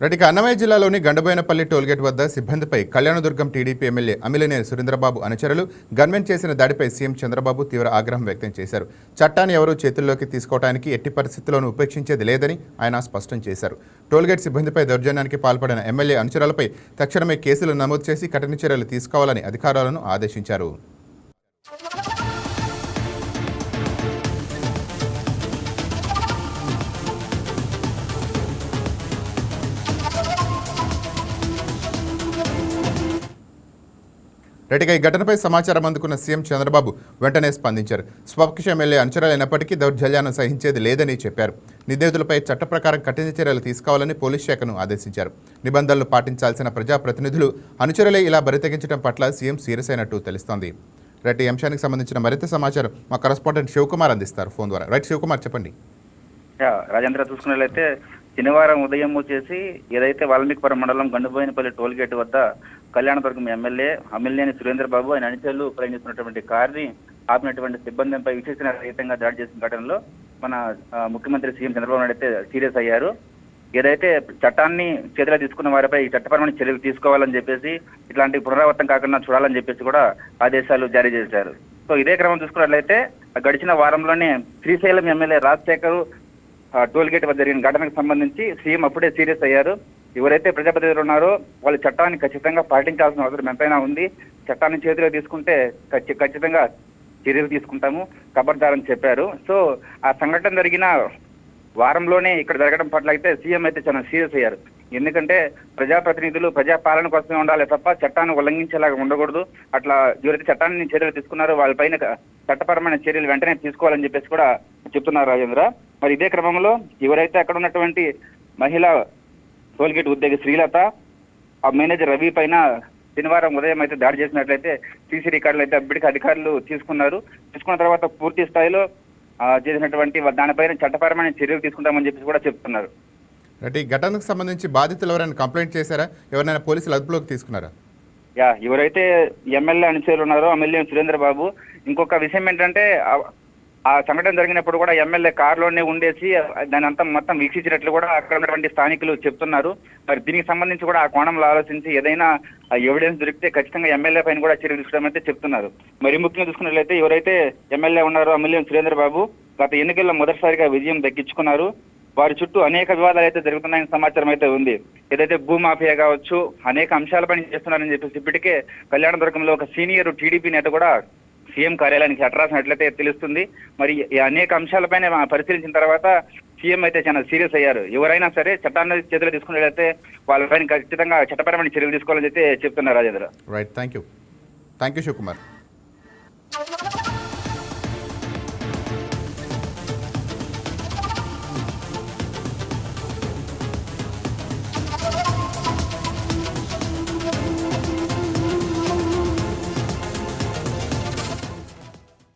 ఇక అన్నమయ్య జిల్లాలోని గండబోయినపల్లి టోల్గేట్ వద్ద సిబ్బందిపై కళ్యాణదుర్గం టీడీపీ ఎమ్మెల్యే అమిలినేని సురేంద్రబాబు అనుచరులు గన్మెన్ చేసిన దాడిపై సీఎం చంద్రబాబు తీవ్ర ఆగ్రహం వ్యక్తం చేశారు. చట్టాన్ని ఎవరూ చేతుల్లోకి తీసుకోవడానికి ఎట్టి పరిస్థితుల్లోనూ ఉపేక్షించేది లేదని ఆయన స్పష్టం చేశారు. టోల్గేట్ సిబ్బందిపై దౌర్జన్యానికి పాల్పడిన ఎమ్మెల్యే అనుచరులపై తక్షణమే కేసులు నమోదు చేసి కఠిన చర్యలు తీసుకోవాలని అధికారులను ఆదేశించారు. ఈ ఘటనపై సమాచారం అందుకున్న సీఎం చంద్రబాబు వెంటనే స్పందించారు. స్వపక్ష ఎమ్మెల్యే అనుచరులైనప్పటికీ దౌర్జన్యాన్ని సహించేది లేదని చెప్పారు. నిందితులపై చట్ట ప్రకారం కఠిన చర్యలు తీసుకోవాలని పోలీస్ శాఖను ఆదేశించారు. నిబంధనలు పాటించాల్సిన ప్రజాప్రతినిధులు అనుచరులే ఇలా బరితెగించడం పట్ల సీఎం సీరియస్ అయినట్టు తెలుస్తోంది. ఈ అంశానికి సంబంధించిన మరింత సమాచారం మా కరెస్పాండెంట్ శివకుమార్ అందిస్తారు ఫోన్ ద్వారా. శివకుమార్ చెప్పండి. రాజేంద్ర, చూసుకున్నట్లయితే శనివారం ఉదయం వచ్చేసి ఏదైతే వాల్మీకిపురం మండలం గండుబోయినపల్లి టోల్ గేట్ వద్ద కళ్యాణదుర్గం ఎమ్మెల్యే అమిలినేని సురేంద్రబాబు ఆయన అనుచరులు ప్రయాణిస్తున్నటువంటి కారుని ఆపినటువంటి సిబ్బందిపై విచక్షణ రహితంగా దాడి చేసిన ఘటనలో మన ముఖ్యమంత్రి సీఎం చంద్రబాబు నాయుడు అయితే సీరియస్ అయ్యారు. ఏదైతే చట్టాన్ని చేతిలో తీసుకున్న వారిపై చట్టపరమైన చర్యలు తీసుకోవాలని చెప్పేసి ఇట్లాంటి పునరావృతం కాకుండా చూడాలని చెప్పేసి కూడా ఆదేశాలు జారీ చేశారు. సో ఇదే క్రమం చూసుకున్నట్లయితే గడిచిన వారంలోనే Srisailam MLA Rajasekhar toll gate వద్ద జరిగిన ఘటనకు సంబంధించి సీఎం అప్పుడే సీరియస్ అయ్యారు. ఎవరైతే ప్రజాప్రతినిధులు ఉన్నారో వాళ్ళు చట్టాన్ని ఖచ్చితంగా పాటించాల్సిన అవసరం ఎంతైనా ఉంది. చట్టాన్ని చేతిలో తీసుకుంటే ఖచ్చితంగా చర్యలు తీసుకుంటాము, ఖబర్దారని చెప్పారు. సో ఆ సంఘటన జరిగిన వారంలోనే ఇక్కడ జరగడం పట్ల అయితే సీఎం అయితే చాలా సీరియస్ అయ్యారు. ఎందుకంటే ప్రజాప్రతినిధులు ప్రజాపాలన కోసమే ఉండాలి తప్ప చట్టాన్ని ఉల్లంఘించేలాగా ఉండకూడదు. అట్లా ఎవరైతే చట్టాన్ని చర్యలు తీసుకున్నారో వాళ్ళపైన చట్టపరమైన చర్యలు వెంటనే తీసుకోవాలని చెప్పేసి కూడా చెప్తున్నారు రాజేంద్ర. మరి ఇదే క్రమంలో ఎవరైతే అక్కడ ఉన్నటువంటి మహిళా టోల్గేట్ ఉద్యోగి శ్రీలత, ఆ మేనేజర్ రవి పైన శనివారం ఉదయం అయితే దాడి చేసినట్లయితే సీసీ రికార్డులు అయితే అప్పటికి అధికారులు తీసుకున్న తర్వాత పూర్తి స్థాయిలో చేసినటువంటి దానిపైన చట్టపరమైన చర్యలు తీసుకుంటామని చెప్పేసి కూడా చెప్తున్నారు. ఈ ఘటనకు సంబంధించి బాధితులు ఎవరైనా కంప్లైంట్ చేశారా? ఎవరైనా పోలీసులు అదుపులోకి తీసుకున్నారా? ఎవరైతే ఎమ్మెల్యే అనుచరులు ఉన్నారో అమిలినేని సురేంద్రబాబు, ఇంకొక విషయం ఏంటంటే ఆ సంఘటన జరిగినప్పుడు కూడా ఎమ్మెల్యే కారులోనే ఉండేసి దాని అంతా మొత్తం వీక్షించినట్లు కూడా అక్కడ ఉన్నటువంటి స్థానికులు చెప్తున్నారు. మరి దీనికి సంబంధించి కూడా ఆ కోణంలో ఆలోచించి ఏదైనా ఎవిడెన్స్ దొరికితే ఖచ్చితంగా ఎమ్మెల్యే పైన కూడా చర్యలు తీసుకోవడం చెప్తున్నారు. మరి ముఖ్యంగా చూసుకున్నట్లయితే ఎవరైతే ఎమ్మెల్యే ఉన్నారో అమిలినేని సురేంద్రబాబు గత ఎన్నికల్లో మొదటిసారిగా విజయం దక్కించుకున్నారు. వారి చుట్టూ అనేక వివాదాలు అయితే జరుగుతున్నాయని సమాచారం అయితే ఉంది. ఏదైతే భూమాఫియా కావచ్చు, అనేక అంశాలపైన చేస్తున్నారని చెప్పేసి ఇప్పటికే కళ్యాణదుర్గంలో ఒక సీనియర్ టీడీపీ నేత కూడా సీఎం కార్యాలయానికి అట్రాసినట్లయితే తెలుస్తుంది. మరి అనేక అంశాలపైన పరిశీలించిన తర్వాత సీఎం అయితే చాలా సీరియస్ అయ్యారు. ఎవరైనా సరే చట్టాన్ని చేతిలో తీసుకున్నట్లయితే వాళ్ళపైన ఖచ్చితంగా చట్టపరమైన చర్యలు తీసుకోవాలని అయితే చెప్తున్నారు రాజేంద్ర. Thank you Shivakumar.